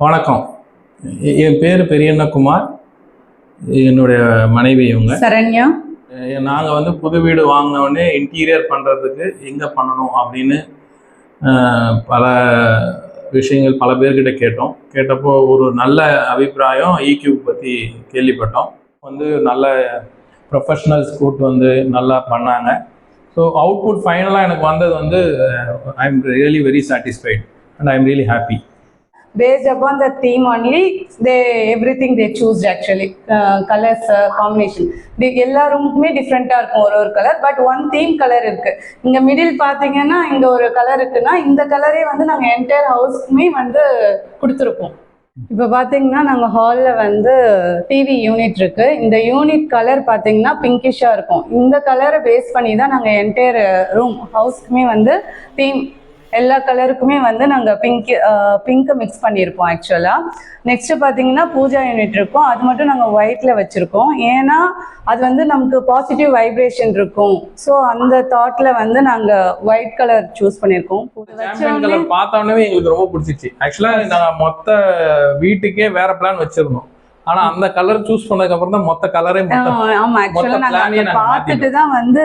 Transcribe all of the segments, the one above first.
வணக்கம். என் பேர் பெரியண்ணகுமார். என்னுடைய மனைவி இவங்க சரண்யா. நாங்கள் வந்து புது வீடு வாங்கினோடனே இன்டீரியர் பண்ணுறதுக்கு எங்கே பண்ணணும் அப்படின்னு பல விஷயங்கள் பல பேர்கிட்ட கேட்டப்போ ஒரு நல்ல அபிப்பிராயம் ஈக்யூப் பற்றி கேள்விப்பட்டோம். வந்து நல்ல ப்ரொஃபஷ்னல்ஸ் கூட்டு வந்து நல்லா பண்ணாங்க. ஸோ அவுட்புட் ஃபைனலாக எனக்கு வந்தது வந்து I am really very satisfied and I am really happy. Based upon the theme only, everything they choose actually, colors combination. எல்லா ரூமுக்குமே டிஃப்ரெண்ட்டாக இருக்கும் ஒரு colour, but one theme colour இருக்கு. இங்கே மிடில் பார்த்தீங்கன்னா இங்கே ஒரு கலர் இருக்குன்னா இந்த கலரே வந்து நாங்கள் என்டையர் ஹவுஸ்க்குமே வந்து கொடுத்துருப்போம். இப்போ பார்த்தீங்கன்னா நாங்கள் ஹாலில் வந்து டிவி யூனிட் இருக்கு. இந்த யூனிட் கலர் பார்த்தீங்கன்னா பிங்கிஷாக இருக்கும். இந்த கலரை பேஸ் பண்ணி தான் நாங்கள் என்டையர் ரூம் ஹவுஸ்க்குமே வந்து தீம் எல்லா கலருக்குமே வந்து நாங்கள் பிங்க்கை மிக்ஸ் பண்ணியிருப்போம் ஆக்சுவலாக. நெக்ஸ்ட் பார்த்தீங்கன்னா பூஜா யூனிட் இருக்கும். அது மட்டும் நாங்கள் ஒயிட்டில் வச்சுருக்கோம். ஏன்னா அது வந்து நமக்கு பாசிட்டிவ் வைப்ரேஷன் இருக்கும். ஸோ அந்த தாட்டில் வந்து நாங்கள் ஒயிட் கலர் சூஸ் பண்ணியிருக்கோம். கலர் பார்த்தோன்னே எங்களுக்கு ரொம்ப பிடிச்சிச்சு. ஆக்சுவலாக நாங்கள் மொத்த வீட்டுக்கே வேற பிளான் வச்சிருந்தோம். ஆனா அந்த கலர் சூஸ் பண்ணதுக்கு அப்புறம் தான் மொத்த கலரே ஆமா ஆக்சுவலா நாங்க பார்த்துட்டு தான் வந்து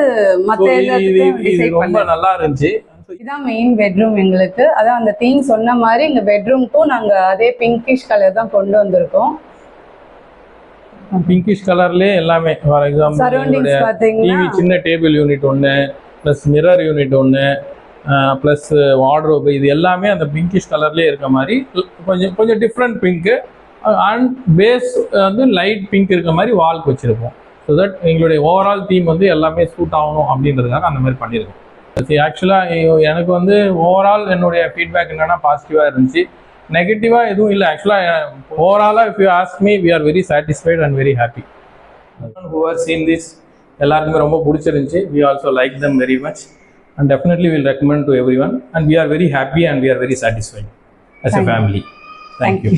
இது ரொம்ப நல்லா இருந்துச்சு. இதான் மெயின் பெட்ரூம் எங்களுக்கு. அதான் அந்த தீம் சொன்ன மாதிரி எங்க பெட்ரூம்க்கும் நாங்க அதே பிங்கிஷ் கலர் தான் கொண்டு வந்திருக்கோம். பிங்கிஷ் கலர்லயே எல்லாமே ஃபார் எக்ஸாம்பிள் டிவி சின்ன டேபிள் யூனிட் ஒன்று ப்ளஸ் மிரர் யூனிட் ஒன்று ப்ளஸ் வார்ட்ரோப், இது எல்லாமே அந்த பிங்கிஷ் கலர்லேயே இருக்க மாதிரி கொஞ்சம் டிஃப்ரெண்ட் பிங்க்கு அண்ட் பேஸ் வந்து லைட் பிங்க் இருக்க மாதிரி வால்க்கு வச்சுருப்போம். ஸோ தட் எங்களுடைய ஓவரால் தீம் வந்து எல்லாமே சூட் ஆகணும் அப்படின்றதுக்காக அந்த மாதிரி பண்ணியிருக்கோம். ஆக்சுவலாக எனக்கு வந்து ஓவரால் என்னுடைய ஃபீட்பேக் என்னென்னா பாசிட்டிவாக இருந்துச்சு. நெகட்டிவாக எதுவும் இல்லை. ஆக்சுவலாக ஓவராலாக if you ask me we are very satisfied and very happy. Who are seen this எல்லாருக்குமே ரொம்ப பிடிச்சிருந்துச்சு. We also like them very much and definitely will recommend to everyone and we are very happy and we are very satisfied as a family. Thank you.